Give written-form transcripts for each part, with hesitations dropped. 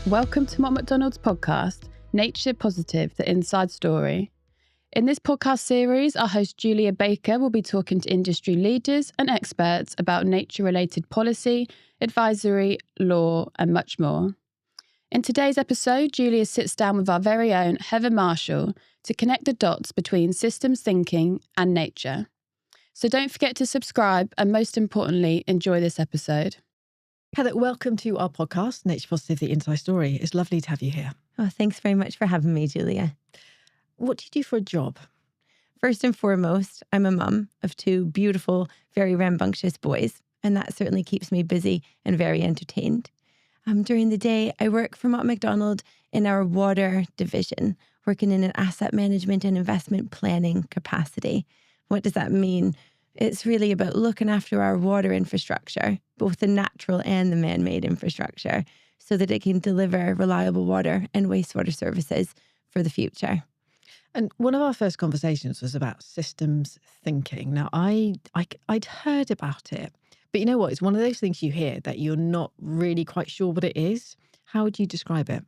Welcome to Mott MacDonald's podcast, Nature Positive, the Inside Story. In this podcast series, our host Julia Baker will be talking to industry leaders and experts about nature-related policy, advisory, law, and much more. In today's episode, Julia sits down with our very own Heather Marshall to connect the dots between systems thinking and nature. So don't forget to subscribe and, most importantly, enjoy this episode. Heather, welcome to our podcast, Nature Positive, the Inside Story. It's lovely to have you here. Oh, thanks very much for having me, Julia. What do you do for a job? First and foremost, I'm a mum of two beautiful, very rambunctious boys, and that certainly keeps me busy and very entertained. During the day, I work for Mott MacDonald in our water division, working in an asset management and investment planning capacity. What does that mean? It's really about looking after our water infrastructure, both the natural and the man-made infrastructure, so that it can deliver reliable water and wastewater services for the future. And one of our first conversations was about systems thinking. Now, I'd heard about it, but you know what? It's one of those things you hear that you're not really quite sure what it is. How would you describe it?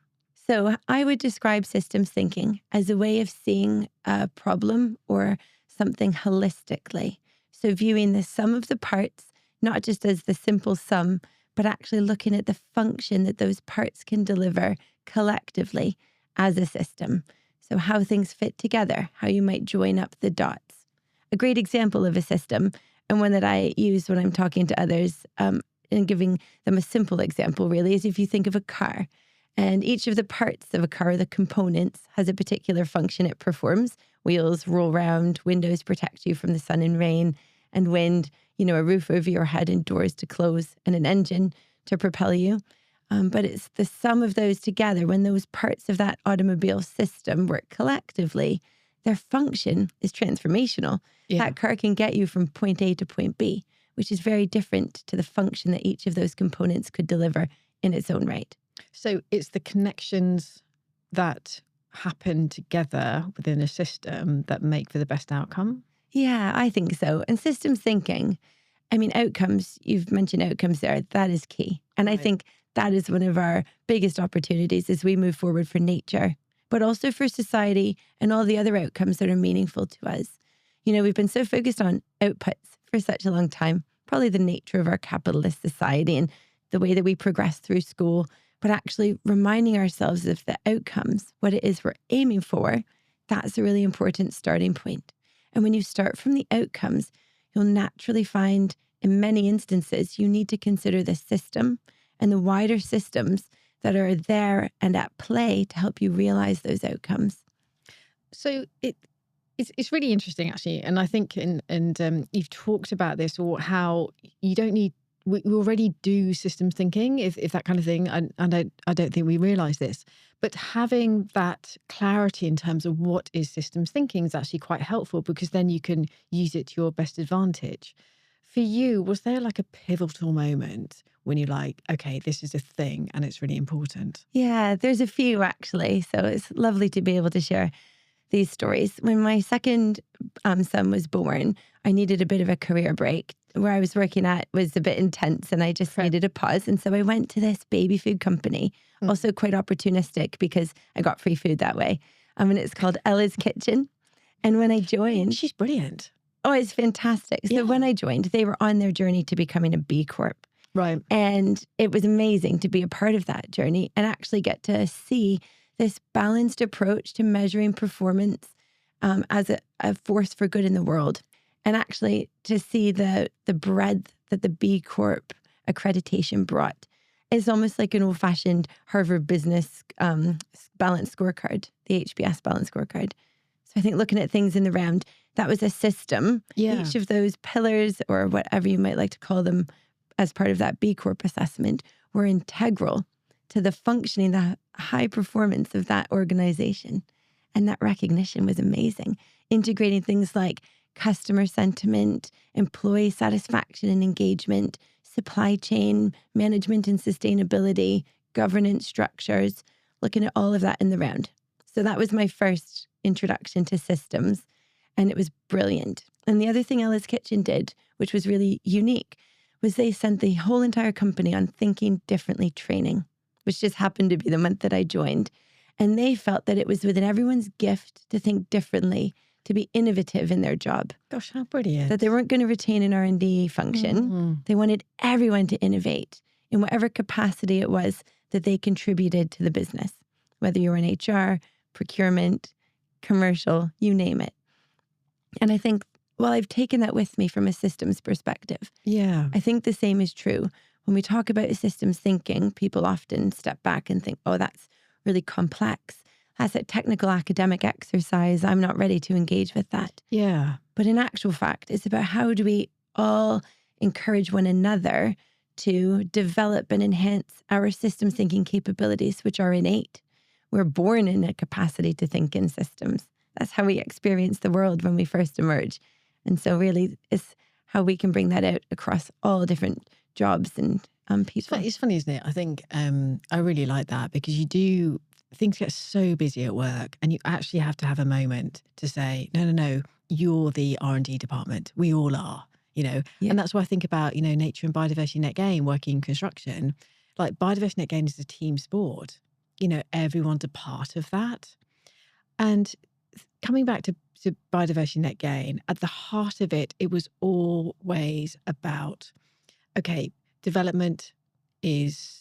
So I would describe systems thinking as a way of seeing a problem or something holistically. So viewing the sum of the parts, not just as the simple sum, but actually looking at the function that those parts can deliver collectively as a system. So how things fit together, how you might join up the dots. A great example of a system, and one that I use when I'm talking to others and giving them a simple example really, is if you think of a car. And each of the parts of a car, the components, has a particular function it performs. Wheels roll round, windows protect you from the sun and rain and wind, a roof over your head and doors to close, and an engine to propel you. But it's the sum of those together, when those parts of that automobile system work collectively, their function is transformational. Yeah. That car can get you from point A to point B, which is very different to the function that each of those components could deliver in its own right. So it's the connections that happen together within a system that make for the best outcome? Yeah, I think so. And systems thinking, outcomes, you've mentioned outcomes there, that is key. And Right. I think that is one of our biggest opportunities as we move forward for nature, but also for society and all the other outcomes that are meaningful to us. We've been so focused on outputs for such a long time, probably the nature of our capitalist society and the way that we progress through school, but actually reminding ourselves of the outcomes, what it is we're aiming for, that's a really important starting point. And when you start from the outcomes, you'll naturally find in many instances, you need to consider the system and the wider systems that are there and at play to help you realize those outcomes. So it's really interesting, actually. And I think you've talked about this, or how you don't need, we already do systems thinking, if that kind of thing. And I don't think we realize this. But having that clarity in terms of what is systems thinking is actually quite helpful, because then you can use it to your best advantage. For you, was there like a pivotal moment when you're like, okay, this is a thing and it's really important? Yeah, there's a few actually. So it's lovely to be able to share these stories. When my second son was born, I needed a bit of a career break. Where I was working at was a bit intense and I just needed a pause. And so I went to this baby food company, also quite opportunistic because I got free food that way. And it's called Ella's Kitchen. And when I joined... She's brilliant. Oh, it's fantastic. So when I joined, they were on their journey to becoming a B Corp. Right. And it was amazing to be a part of that journey and actually get to see this balanced approach to measuring performance as a force for good in the world. And actually to see the breadth that the B Corp accreditation brought is almost like an old-fashioned Harvard Business balanced scorecard, the HBS balanced scorecard. So I think looking at things in the round, that was a system. Yeah. Each of those pillars, or whatever you might like to call them, as part of that B Corp assessment, were integral to the functioning, the high performance of that organization. And that recognition was amazing. Integrating things like customer sentiment, employee satisfaction and engagement, supply chain management and sustainability, governance structures, looking at all of that in the round. So that was my first introduction to systems, and it was brilliant. And the other thing Ella's Kitchen did, which was really unique, was they sent the whole entire company on thinking differently training. which just happened to be the month that I joined. And they felt that it was within everyone's gift to think differently, to be innovative in their job. Gosh, how brilliant. That they weren't going to retain an R&D function. They wanted everyone to innovate in whatever capacity it was that they contributed to the business, whether you were in HR, procurement, commercial, you name it. And I think, well, I've taken that with me from a systems perspective. Yeah. I think the same is true. When we talk about systems thinking, people often step back and think, oh, that's really complex. That's a technical academic exercise. I'm not ready to engage with that. Yeah. But in actual fact, it's about how do we all encourage one another to develop and enhance our systems thinking capabilities, which are innate. We're born in a capacity to think in systems. That's how we experience the world when we first emerge. And so really it's how we can bring that out across all different jobs and people. It's funny, isn't it? I think I really like that because things get so busy at work and you actually have to have a moment to say, no, you're the R&D department. We all are, Yeah. And that's why I think about, nature and biodiversity net gain, working in construction. Like biodiversity net gain is a team sport. Everyone's a part of that. And coming back to biodiversity net gain, at the heart of it, it was always about, okay, development is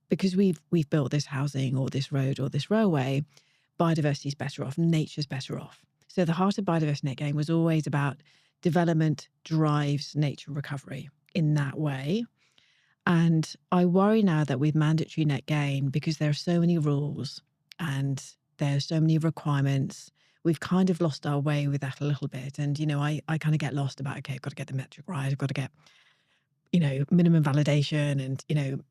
because we've built this housing or this road or this railway, biodiversity is better off, nature's better off. So the heart of biodiversity net gain was always about development drives nature recovery in that way. And I worry now that with mandatory net gain, because there are so many rules and there are so many requirements, we've kind of lost our way with that a little bit. And, I kind of get lost about, okay, I've got to get the metric right. I've got to get, minimum validation. And,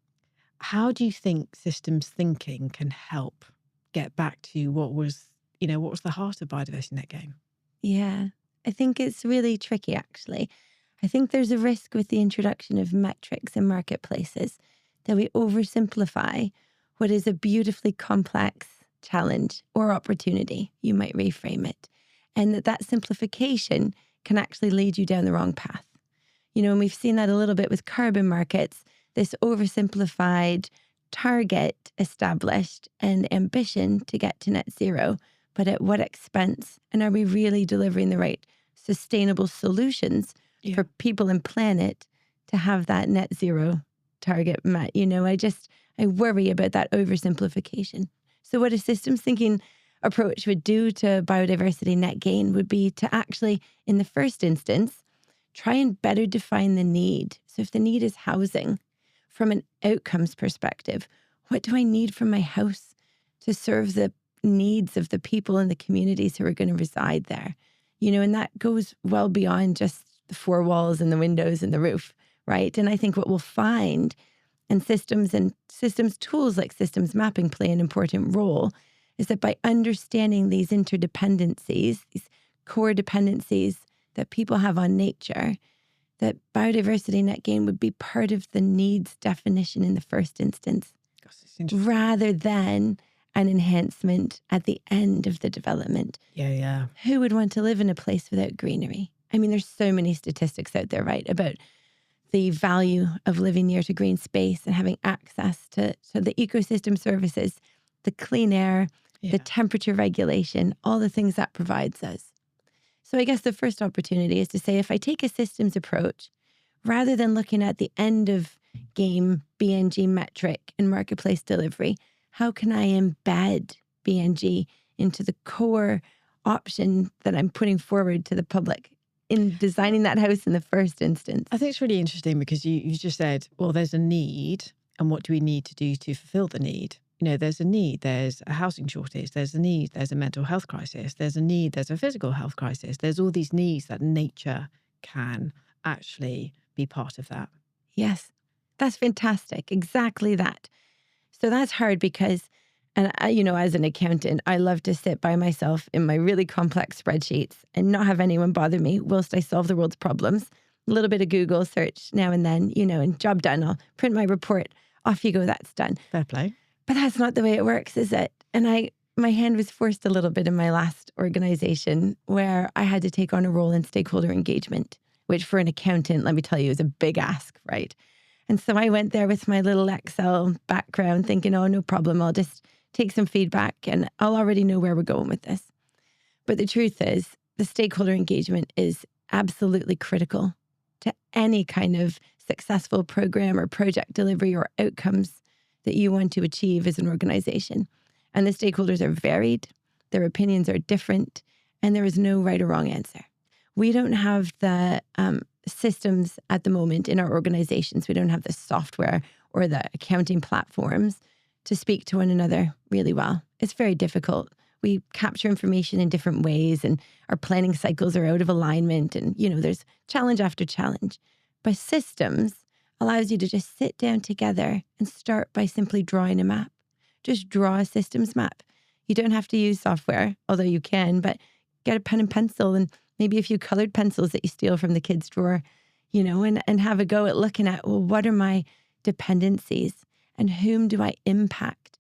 how do you think systems thinking can help get back to what was the heart of biodiversity net gain? Yeah, I think it's really tricky, actually. I think there's a risk with the introduction of metrics in marketplaces that we oversimplify what is a beautifully complex challenge or opportunity, you might reframe it, and that simplification can actually lead you down the wrong path. And we've seen that a little bit with carbon markets, this oversimplified target established and ambition to get to net zero, but at what expense? And are we really delivering the right sustainable solutions for people and planet to have that net zero target met? I worry about that oversimplification. So what a systems thinking approach would do to biodiversity net gain would be to actually, in the first instance, try and better define the need. So if the need is housing, from an outcomes perspective, what do I need from my house to serve the needs of the people in the communities who are going to reside there? And that goes well beyond just the four walls and the windows and the roof, right? And I think what we'll find, and systems tools like systems mapping play an important role, is that by understanding these interdependencies, these core dependencies that people have on nature, that biodiversity net gain would be part of the needs definition in the first instance, rather than an enhancement at the end of the development. Yeah. Who would want to live in a place without greenery? I mean, there's so many statistics out there, right, about the value of living near to green space and having access to the ecosystem services, the clean air, the temperature regulation, all the things that provides us. So I guess the first opportunity is to say, if I take a systems approach, rather than looking at the end of game BNG metric in marketplace delivery, how can I embed BNG into the core option that I'm putting forward to the public in designing that house in the first instance? I think it's really interesting because you just said, well, there's a need, and what do we need to do to fulfill the need? There's a need, there's a housing shortage, there's a need, there's a mental health crisis, there's a need, there's a physical health crisis. There's all these needs that nature can actually be part of that. Yes, that's fantastic. Exactly that. So that's hard because, and as an accountant, I love to sit by myself in my really complex spreadsheets and not have anyone bother me whilst I solve the world's problems. A little bit of Google search now and then, and job done. I'll print my report. Off you go. That's done. Fair play. But that's not the way it works, is it? And my hand was forced a little bit in my last organization where I had to take on a role in stakeholder engagement, which for an accountant, let me tell you, is a big ask, right? And so I went there with my little Excel background thinking, oh, no problem. I'll just take some feedback and I'll already know where we're going with this. But the truth is, the stakeholder engagement is absolutely critical to any kind of successful program or project delivery or outcomes that you want to achieve as an organization. And the stakeholders are varied, their opinions are different, and there is no right or wrong answer. We don't have the systems at the moment in our organizations. We don't have the software or the accounting platforms to speak to one another really well. It's very difficult. We capture information in different ways and our planning cycles are out of alignment and, there's challenge after challenge. But systems allows you to just sit down together and start by simply drawing a map. Just draw a systems map. You don't have to use software, although you can, but get a pen and pencil and maybe a few colored pencils that you steal from the kids' drawer, and have a go at looking at, well, what are my dependencies and whom do I impact?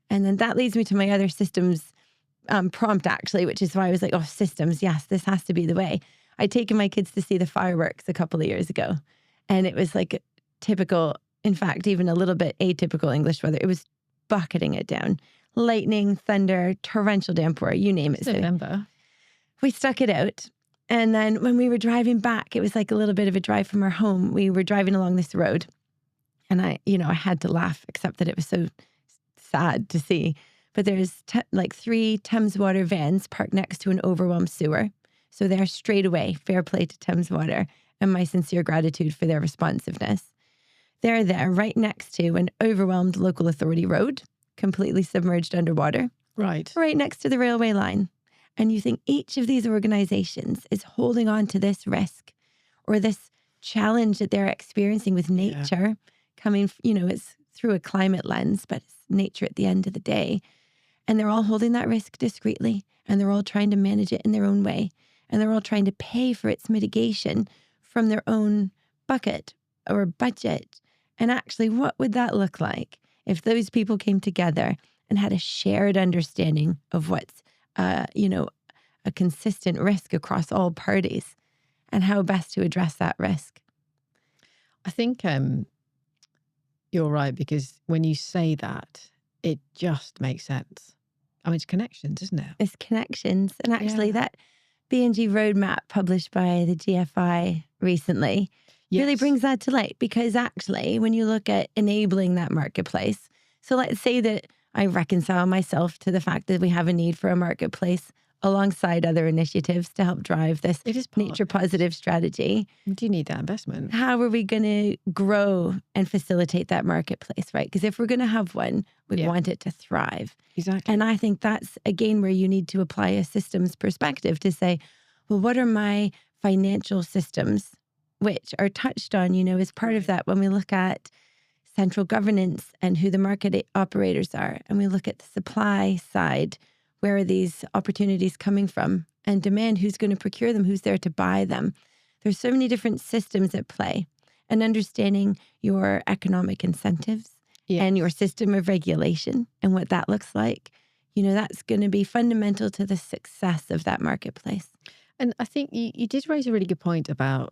And then that leads me to my other systems prompt, actually, which is why I was like, oh, systems, yes, this has to be the way. I'd taken my kids to see the fireworks a couple of years ago, and it was like typical, in fact, even a little bit atypical English weather. It was bucketing it down. Lightning, thunder, torrential downpour, you name it. So November. We stuck it out. And then when we were driving back, it was like a little bit of a drive from our home. We were driving along this road and I had to laugh, except that it was so sad to see. But there's like 3 Thames Water vans parked next to an overwhelmed sewer. So they're straight away, fair play to Thames Water and my sincere gratitude for their responsiveness. They're there right next to an overwhelmed local authority road, completely submerged underwater. Right next to the railway line. And you think each of these organizations is holding on to this risk or this challenge that they're experiencing with nature coming, it's through a climate lens, but it's nature at the end of the day. And they're all holding that risk discreetly and they're all trying to manage it in their own way. And they're all trying to pay for its mitigation from their own bucket or budget. And actually, what would that look like if those people came together and had a shared understanding of what's a consistent risk across all parties and how best to address that risk? I think you're right, because when you say that, it just makes sense. I mean, it's connections, isn't it? It's connections. And actually that B&G roadmap published by the GFI recently really brings that to light, because actually when you look at enabling that marketplace, so let's say that I reconcile myself to the fact that we have a need for a marketplace alongside other initiatives to help drive this nature positive strategy. Do you need that investment? How are we going to grow and facilitate that marketplace, right? Because if we're going to have one, we want it to thrive. Exactly. And I think that's, again, where you need to apply a systems perspective to say, well, what are my financial systems, which are touched on, as part of that when we look at central governance and who the market operators are. And we look at the supply side. Where are these opportunities coming from? And demand, who's going to procure them? Who's there to buy them? There's so many different systems at play. And understanding your economic incentives and your system of regulation and what that looks like, that's going to be fundamental to the success of that marketplace. And I think you did raise a really good point about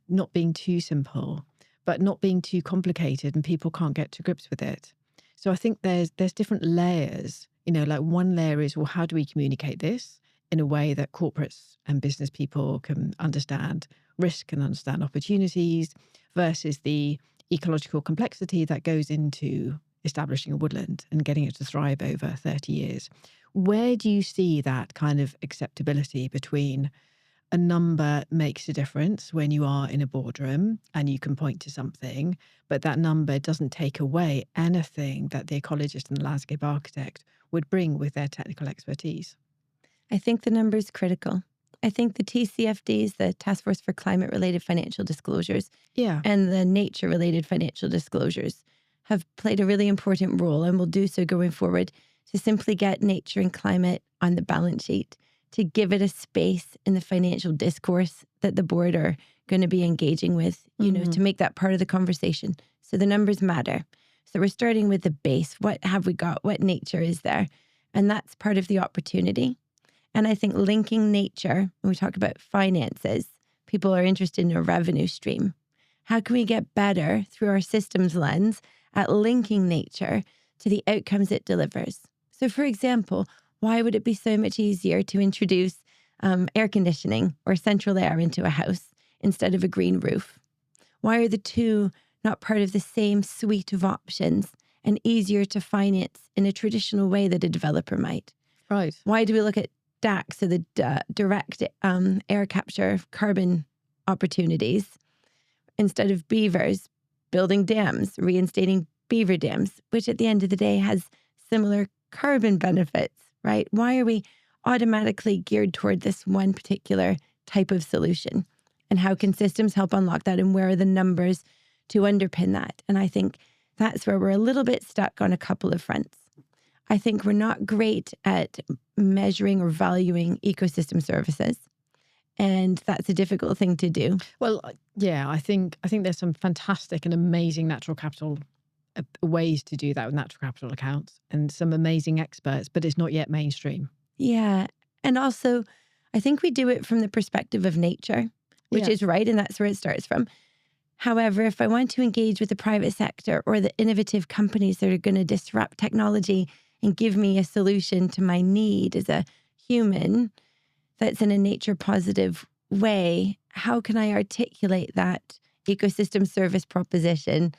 not being too simple, but not being too complicated and people can't get to grips with it. So I think there's different layers, like one layer is, well, how do we communicate this in a way that corporates and business people can understand risk and understand opportunities versus the ecological complexity that goes into establishing a woodland and getting it to thrive over 30 years. Where do you see that kind of acceptability between a number makes a difference when you are in a boardroom and you can point to something, but that number doesn't take away anything that the ecologist and the landscape architect would bring with their technical expertise? I think the number is critical. I think the TCFDs, the Task Force for Climate-Related Financial Disclosures, and the nature-related financial disclosures have played a really important role and will do so going forward to simply get nature and climate on the balance sheet, to give it a space in the financial discourse that the board are going to be engaging with, to make that part of the conversation. So the numbers matter. So we're starting with the base. What have we got? What nature is there? And that's part of the opportunity. And I think linking nature, when we talk about finances, people are interested in a revenue stream. How can we get better through our systems lens at linking nature to the outcomes it delivers? So for example, why would it be so much easier to introduce air conditioning or central air into a house instead of a green roof? Why are the two not part of the same suite of options and easier to finance in a traditional way that a developer might? Right. Why do we look at DAC, so the direct air capture carbon opportunities, instead of beavers building dams, reinstating beaver dams, which at the end of the day has similar carbon benefits, right? Why are we automatically geared toward this one particular type of solution? And how can systems help unlock that? And where are the numbers to underpin that? And I think that's where we're a little bit stuck on a couple of fronts. I think we're not great at measuring or valuing ecosystem services. And that's a difficult thing to do. Well, yeah, I think there's some fantastic and amazing natural capital ways to do that with natural capital accounts and some amazing experts, but it's not yet mainstream. Yeah. And also, I think we do it from the perspective of nature, which is right. And that's where it starts from. However, if I want to engage with the private sector or the innovative companies that are going to disrupt technology and give me a solution to my need as a human that's in a nature positive way, how can I articulate that ecosystem service proposition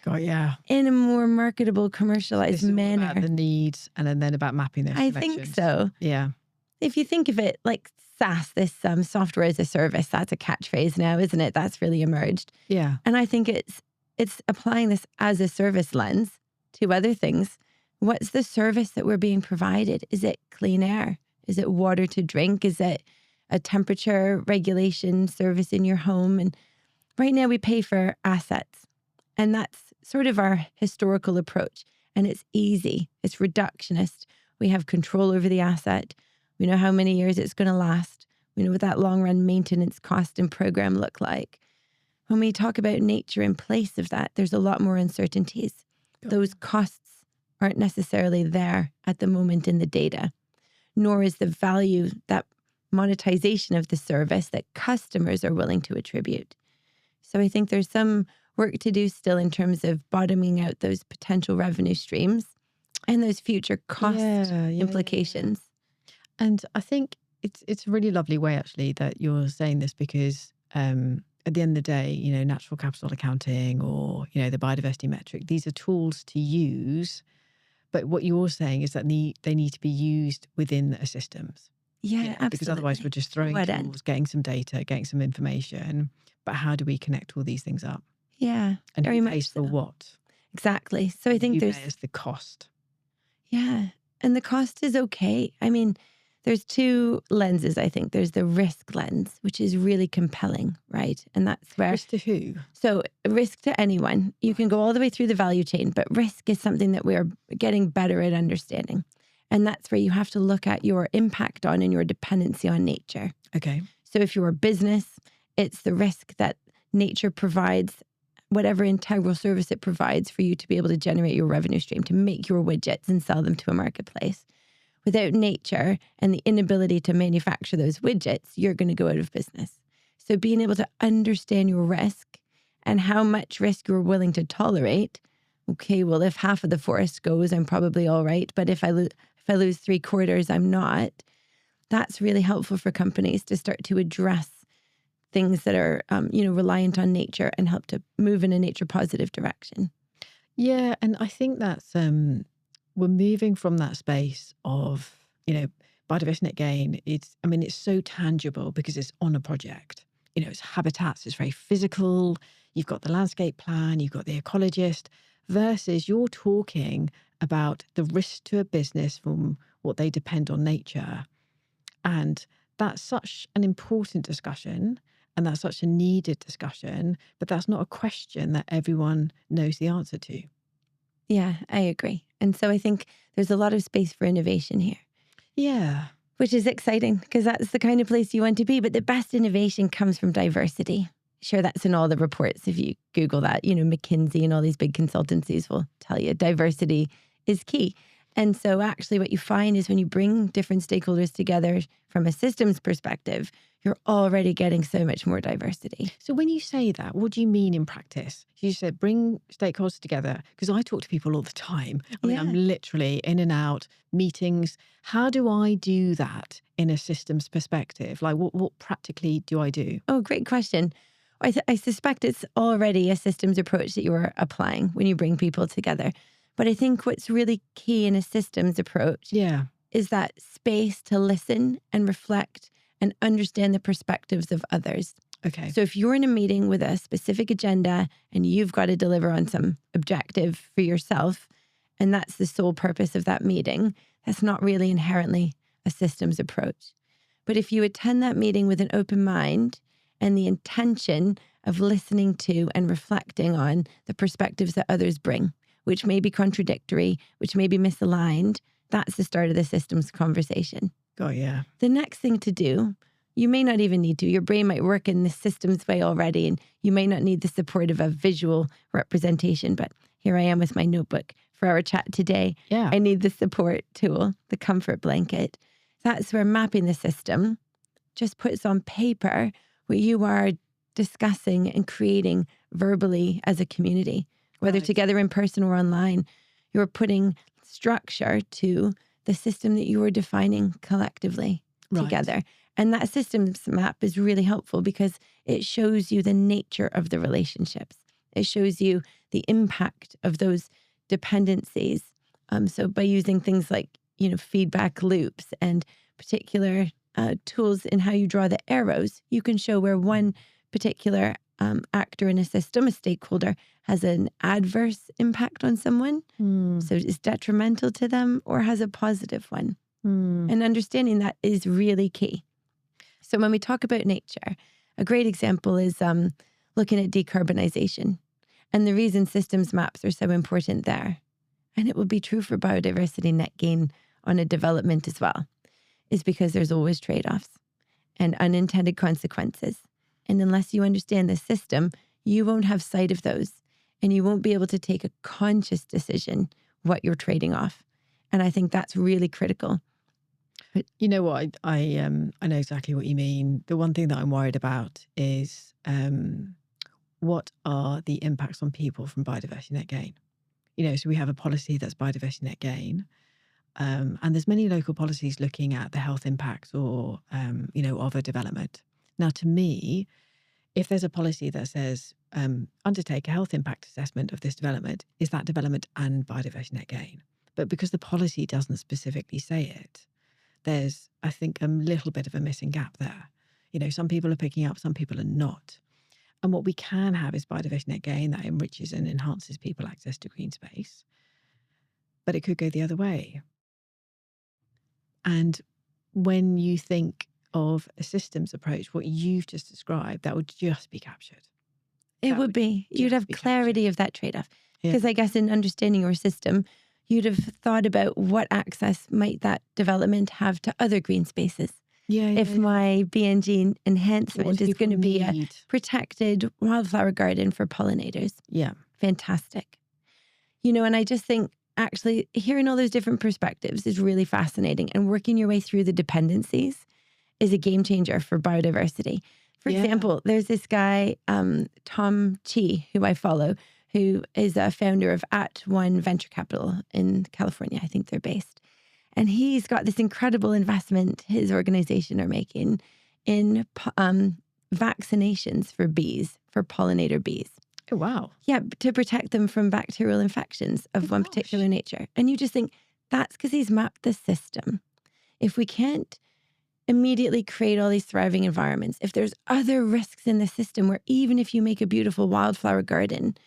in a more marketable, commercialized manner? About the needs and then about mapping those I connections. think so. Yeah. If you think of it like SaaS, this software as a service, that's a catchphrase now, isn't it? That's really emerged. Yeah. And I think it's applying this as a service lens to other things. What's the service that we're being provided? Is it clean air? Is it water to drink? Is it a temperature regulation service in your home? And right now we pay for assets. And that's sort of our historical approach. And it's easy. It's reductionist. We have control over the asset. We know how many years it's going to last. We know what that long run maintenance cost and program look like. When we talk about nature in place of that, there's a lot more uncertainties. Those costs aren't necessarily there at the moment in the data, nor is the value, that monetization of the service that customers are willing to attribute. So I think there's some work to do still in terms of bottoming out those potential revenue streams and those future cost implications. Yeah. And I think it's a really lovely way actually that you're saying this, because at the end of the day, natural capital accounting or, the biodiversity metric, these are tools to use. But what you're saying is that they need to be used within a systems. Yeah, absolutely. Because otherwise we're just throwing tools, getting some data, getting some information. But how do we connect all these things up? Yeah, and very who much pays for what? Exactly. So I think there's the cost. Yeah, and the cost is okay. I mean, there's two lenses, I think. There's the risk lens, which is really compelling, right? And that's where... Risk to who? So risk to anyone. You can go all the way through the value chain, but risk is something that we're getting better at understanding. And that's where you have to look at your impact on and your dependency on nature. Okay. So if you're a business, it's the risk that nature provides, whatever integral service it provides for you to be able to generate your revenue stream, to make your widgets and sell them to a marketplace. Without nature and the inability to manufacture those widgets, you're going to go out of business. So being able to understand your risk and how much risk you're willing to tolerate. Okay, well, if half of the forest goes, I'm probably all right. But if I lose 3/4, I'm not. That's really helpful for companies to start to address things that are, reliant on nature and help to move in a nature positive direction. Yeah, and I think that's we're moving from that space of biodiversity net gain. It's so tangible because it's on a project. It's habitats. It's very physical. You've got the landscape plan. You've got the ecologist. Versus you're talking about the risk to a business from what they depend on nature, and that's such an important discussion. And that's such a needed discussion, but that's not a question that everyone knows the answer to. Yeah, I agree. And so I think there's a lot of space for innovation here. Yeah. Which is exciting because that's the kind of place you want to be. But the best innovation comes from diversity. Sure, that's in all the reports. If you Google that, McKinsey and all these big consultancies will tell you diversity is key. And so actually what you find is when you bring different stakeholders together from a systems perspective, you're already getting so much more diversity. So when you say that, what do you mean in practice? You said bring stakeholders together, because I talk to people all the time. I mean, I'm literally in and out meetings. How do I do that in a systems perspective? Like what practically do I do? Oh, great question. I suspect it's already a systems approach that you're applying when you bring people together. But I think what's really key in a systems approach is that space to listen and reflect and understand the perspectives of others. Okay. So if you're in a meeting with a specific agenda and you've got to deliver on some objective for yourself, and that's the sole purpose of that meeting, that's not really inherently a systems approach. But if you attend that meeting with an open mind and the intention of listening to and reflecting on the perspectives that others bring, which may be contradictory, which may be misaligned, that's the start of the systems conversation. Oh, yeah. The next thing to do, you may not even need to. Your brain might work in the systems way already, and you may not need the support of a visual representation. But here I am with my notebook for our chat today. Yeah. I need the support tool, the comfort blanket. That's where mapping the system just puts on paper what you are discussing and creating verbally as a community, whether together in person or online. You're putting structure to the system that you are defining collectively together. And that systems map is really helpful because it shows you the nature of the relationships. It shows you the impact of those dependencies. So by using things like, feedback loops and particular tools in how you draw the arrows, you can show where one particular actor in a system, a stakeholder, has an adverse impact on someone. So it's detrimental to them, or has a positive one. And understanding that is really key. So when we talk about nature, a great example is looking at decarbonization and the reason systems maps are so important there. And it will be true for biodiversity net gain on a development as well, is because there's always trade-offs and unintended consequences. And unless you understand the system, you won't have sight of those. And you won't be able to take a conscious decision what you're trading off. And I think that's really critical. But you know what? I know exactly what you mean. The one thing that I'm worried about is what are the impacts on people from biodiversity net gain? So we have a policy that's biodiversity net gain. And there's many local policies looking at the health impacts or, of a development. Now, to me, if there's a policy that says undertake a health impact assessment of this development, is that development and biodiversity net gain? But because the policy doesn't specifically say it, there's, I think, a little bit of a missing gap there. Some people are picking up, some people are not. And what we can have is biodiversity net gain that enriches and enhances people access to green space. But it could go the other way. And when you think of a systems approach, what you've just described, that would just be captured. It would be. You'd have clarity of that trade-off. Because I guess in understanding your system, you'd have thought about what access might that development have to other green spaces. If my BNG enhancement is going to be a protected wildflower garden for pollinators. Fantastic. And I just think actually hearing all those different perspectives is really fascinating, and working your way through the dependencies is a game changer for biodiversity. For example, there's this guy, Tom Chi, who I follow, who is a founder of @One Venture Capital in California. I think they're based. And he's got this incredible investment his organization are making in vaccinations for bees, for pollinator bees. Oh, wow. Yeah, to protect them from bacterial infections of one particular nature. And you just think, that's because he's mapped the system. If we can't immediately create all these thriving environments, if there's other risks in the system where even if you make a beautiful wildflower garden,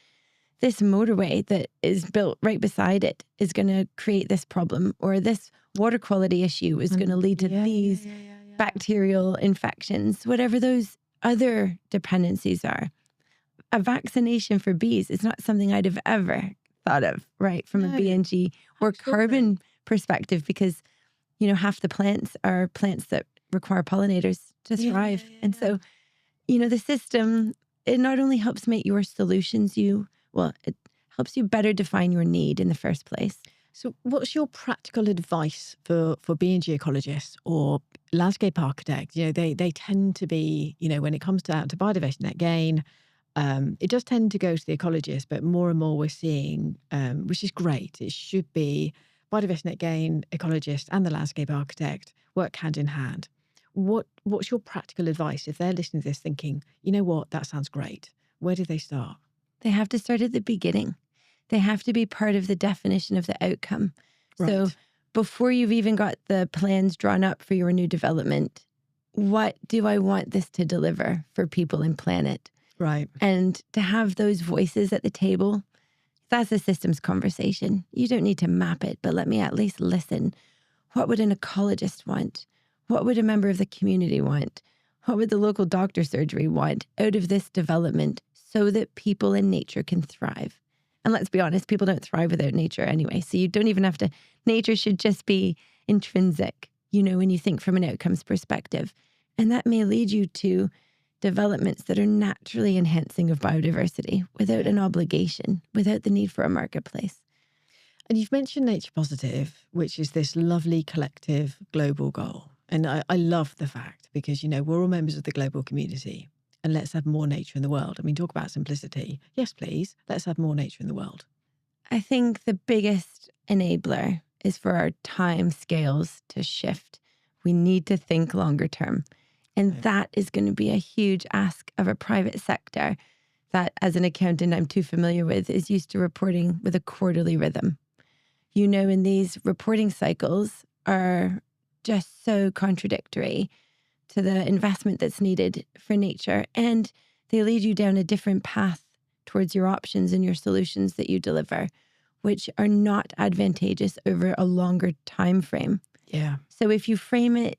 this motorway that is built right beside it is going to create this problem, or this water quality issue is going to lead to these bacterial infections, whatever those other dependencies are. A vaccination for bees is not something I'd have ever thought of, right, from a BNG or carbon perspective, because, half the plants are plants that require pollinators to thrive. And so, the system, it not only helps make your solutions it helps you better define your need in the first place. So what's your practical advice for being geologists or landscape architects? They tend to be, when it comes to biodiversity net gain, it does tend to go to the ecologist, but more and more we're seeing, which is great. It should be biodiversity net gain, ecologist and the landscape architect work hand in hand. What's your practical advice if they're listening to this thinking, you know what, that sounds great? Where do they start? They have to start at the beginning. They have to be part of the definition of the outcome. Right. So before you've even got the plans drawn up for your new development, what do I want this to deliver for people and planet? Right. And to have those voices at the table, that's a systems conversation. You don't need to map it, but let me at least listen. What would an ecologist want? What would a member of the community want? What would the local doctor surgery want out of this development so that people in nature can thrive? And let's be honest, people don't thrive without nature anyway. So you don't even have to, nature should just be intrinsic, when you think from an outcomes perspective. And that may lead you to developments that are naturally enhancing of biodiversity without an obligation, without the need for a marketplace. And you've mentioned nature positive, which is this lovely collective global goal. And I love the fact because, we're all members of the global community and let's have more nature in the world. I mean, talk about simplicity. Yes, please. Let's have more nature in the world. I think the biggest enabler is for our time scales to shift. We need to think longer term. And that is going to be a huge ask of a private sector that, as an accountant, I'm too familiar with, is used to reporting with a quarterly rhythm. And these reporting cycles are just so contradictory to the investment that's needed for nature. And they lead you down a different path towards your options and your solutions that you deliver, which are not advantageous over a longer time frame. Yeah. So if you frame it,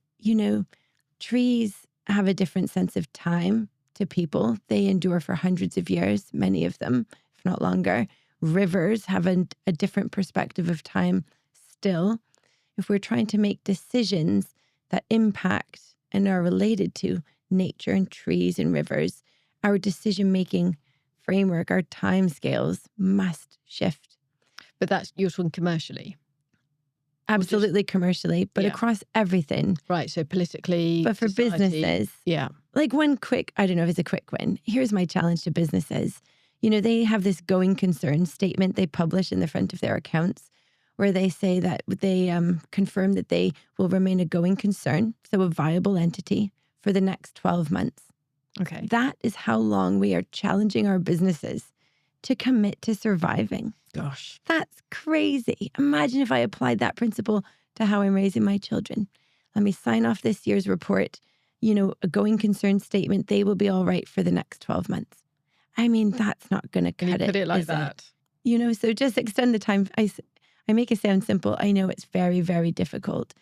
trees have a different sense of time to people. They endure for hundreds of years, many of them, if not longer. Rivers have a different perspective of time still. If we're trying to make decisions that impact and are related to nature and trees and rivers, our decision-making framework, our timescales must shift. But that's, you're talking commercially? Absolutely commercially, but across everything. Right, so politically, but for society, businesses. Yeah. Like one quick, I don't know if it's a quick win. Here's my challenge to businesses. They have this going concern statement they publish in the front of their accounts where they say that they confirm that they will remain a going concern, so a viable entity for the next 12 months. Okay. That is how long we are challenging our businesses to commit to surviving. Gosh. That's crazy. Imagine if I applied that principle to how I'm raising my children. Let me sign off this year's report, a going concern statement. They will be all right for the next 12 months. I mean, that's not going to cut it. Put it like that. So just extend the time. I make it sound simple. I know it's very, very difficult.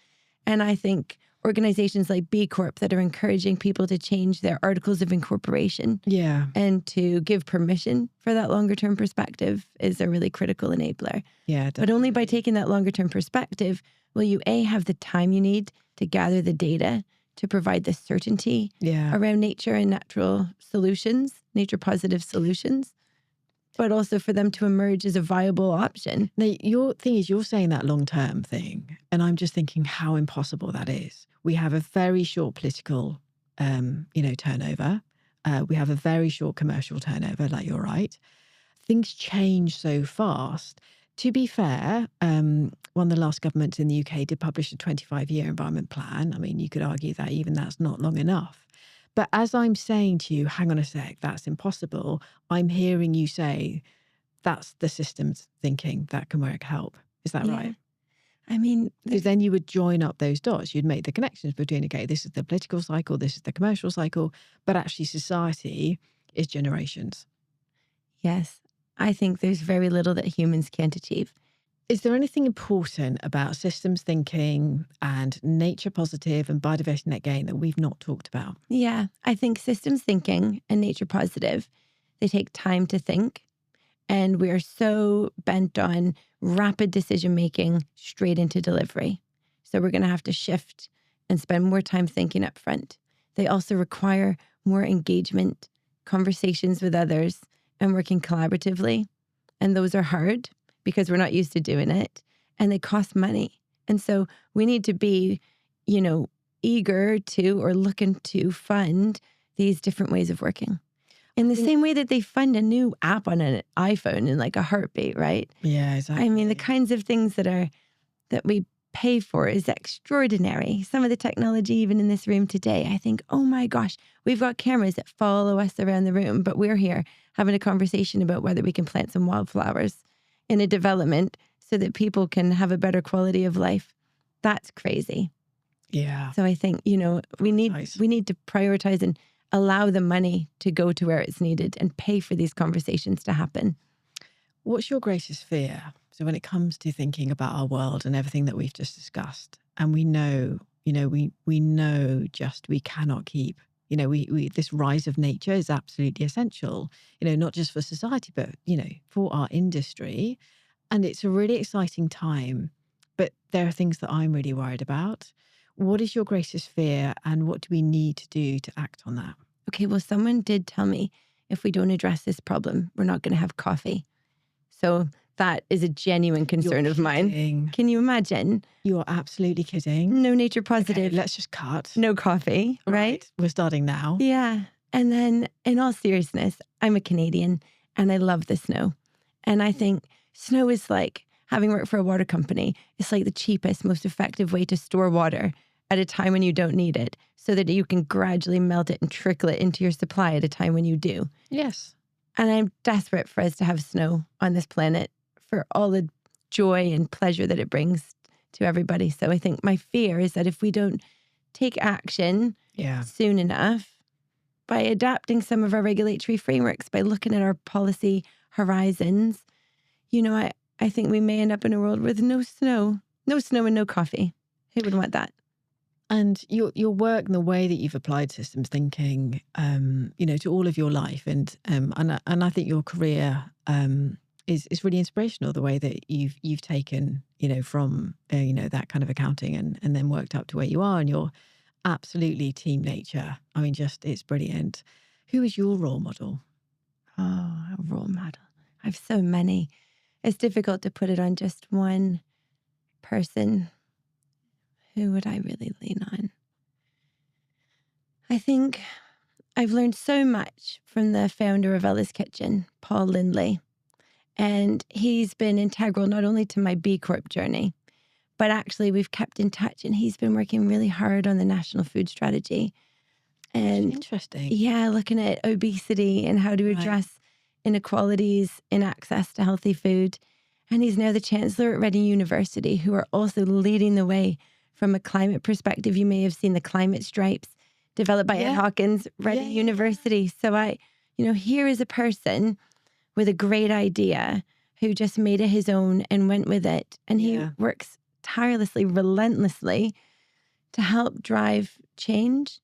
And I think organizations like B Corp that are encouraging people to change their articles of incorporation and to give permission for that longer term perspective is a really critical enabler. Yeah, definitely. But only by taking that longer term perspective will you have the time you need to gather the data to provide the certainty around nature and natural solutions, nature positive solutions, but also for them to emerge as a viable option. Now, your thing is you're saying that long-term thing, and I'm just thinking how impossible that is. We have a very short political, turnover. We have a very short commercial turnover, like you're right. Things change so fast. To be fair, one of the last governments in the UK did publish a 25-year environment plan. I mean, you could argue that even that's not long enough. But as I'm saying to you, hang on a sec, that's impossible, I'm hearing you say that's the systems thinking that can work help. Is that right? I mean, because then you would join up those dots. You'd make the connections between, okay, this is the political cycle, this is the commercial cycle, but actually society is generations. Yes, I think there's very little that humans can't achieve. Is there anything important about systems thinking and nature positive and biodiversity net gain that we've not talked about? Yeah, I think systems thinking and nature positive, they take time to think. And we are so bent on rapid decision making straight into delivery. So we're going to have to shift and spend more time thinking up front. They also require more engagement, conversations with others, and working collaboratively. And those are hard because we're not used to doing it. and they cost money. And so we need to be, eager to or looking to fund these different ways of working. In the same way that they fund a new app on an iPhone in like a heartbeat, right? Yeah, exactly. I mean, the kinds of things that we pay for is extraordinary. Some of the technology, even in this room today, I think, oh my gosh, we've got cameras that follow us around the room, but we're here having a conversation about whether we can plant some wildflowers in a development so that people can have a better quality of life. That's crazy. Yeah. So I think, we need to prioritize and allow the money to go to where it's needed and pay for these conversations to happen. What's your greatest fear? So when it comes to thinking about our world and everything that we've just discussed, and we know, we know just we cannot keep, we this rise of nature is absolutely essential, not just for society, but, for our industry. And it's a really exciting time, but there are things that I'm really worried about. What is your greatest fear and what do we need to do to act on that? Okay, well, someone did tell me if we don't address this problem, we're not going to have coffee. So that is a genuine concern of mine. Can you imagine? You are absolutely kidding. No nature positive. Okay, let's just cut. No coffee, right? We're starting now. Yeah. And then in all seriousness, I'm a Canadian and I love the snow. And I think snow is like, having worked for a water company, it's like the cheapest, most effective way to store water at a time when you don't need it so that you can gradually melt it and trickle it into your supply at a time when you do. Yes. And I'm desperate for us to have snow on this planet for all the joy and pleasure that it brings to everybody. So I think my fear is that if we don't take action soon enough, by adapting some of our regulatory frameworks, by looking at our policy horizons, I think we may end up in a world with no snow and no coffee. Who would want that? And your work and the way that you've applied systems thinking, to all of your life, and I think your career is really inspirational. The way that you've taken, from that kind of accounting and then worked up to where you are, and you're absolutely team nature. I mean, it's brilliant. Who is your role model? Oh, a role model. I have so many. It's difficult to put it on just one person. Who would I really lean on? I think I've learned so much from the founder of Ella's Kitchen, Paul Lindley. And he's been integral not only to my B Corp journey, but actually we've kept in touch and he's been working really hard on the National Food Strategy. And interesting. Yeah, looking at obesity and how to address inequalities in access to healthy food. And he's now the Chancellor at Reading University, who are also leading the way from a climate perspective. You may have seen the climate stripes developed by Ed Hawkins, Reading University. So here is a person with a great idea who just made it his own and went with it. And he works tirelessly, relentlessly to help drive change.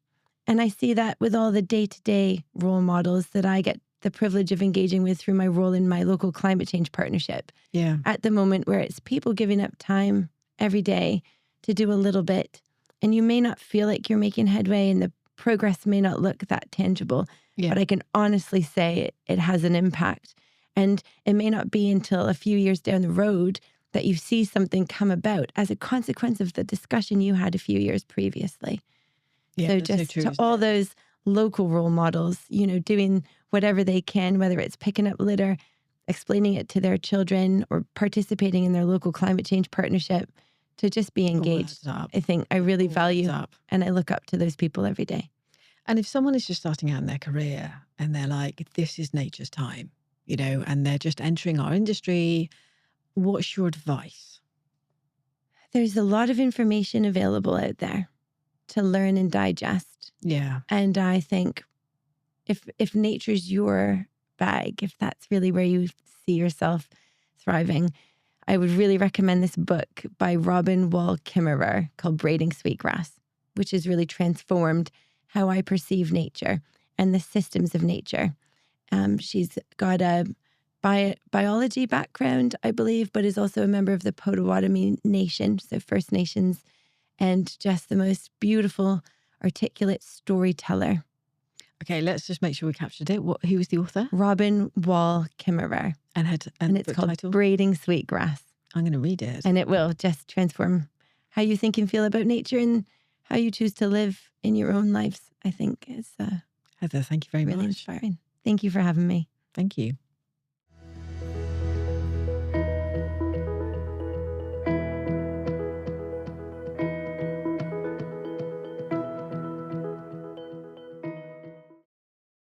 And I see that with all the day-to-day role models that I get the privilege of engaging with through my role in my local climate change partnership. Yeah. At the moment where it's people giving up time every day to do a little bit. And you may not feel like you're making headway and the progress may not look that tangible, but I can honestly say it has an impact. And it may not be until a few years down the road that you see something come about as a consequence of the discussion you had a few years previously. Yeah, so just so true, to all those local role models, doing whatever they can, whether it's picking up litter, explaining it to their children, or participating in their local climate change partnership, to just be engaged. I think I really value and I look up to those people every day. And if someone is just starting out in their career and they're like, this is nature's time, and they're just entering our industry, what's your advice? There's a lot of information available out there to learn and digest. Yeah. And I think if nature's your bag, if that's really where you see yourself thriving, I would really recommend this book by Robin Wall Kimmerer called Braiding Sweetgrass, which has really transformed how I perceive nature and the systems of nature. She's got a biology background, I believe, but is also a member of the Potawatomi Nation, so First Nations, and just the most beautiful, articulate storyteller. Okay, let's just make sure we captured it. Who was the author? Robin Wall Kimmerer. And it's called Braiding Sweetgrass. I'm going to read it. And it will just transform how you think and feel about nature and how you choose to live in your own lives, I think is Heather, thank you very really much. inspiring. Thank you for having me. Thank you.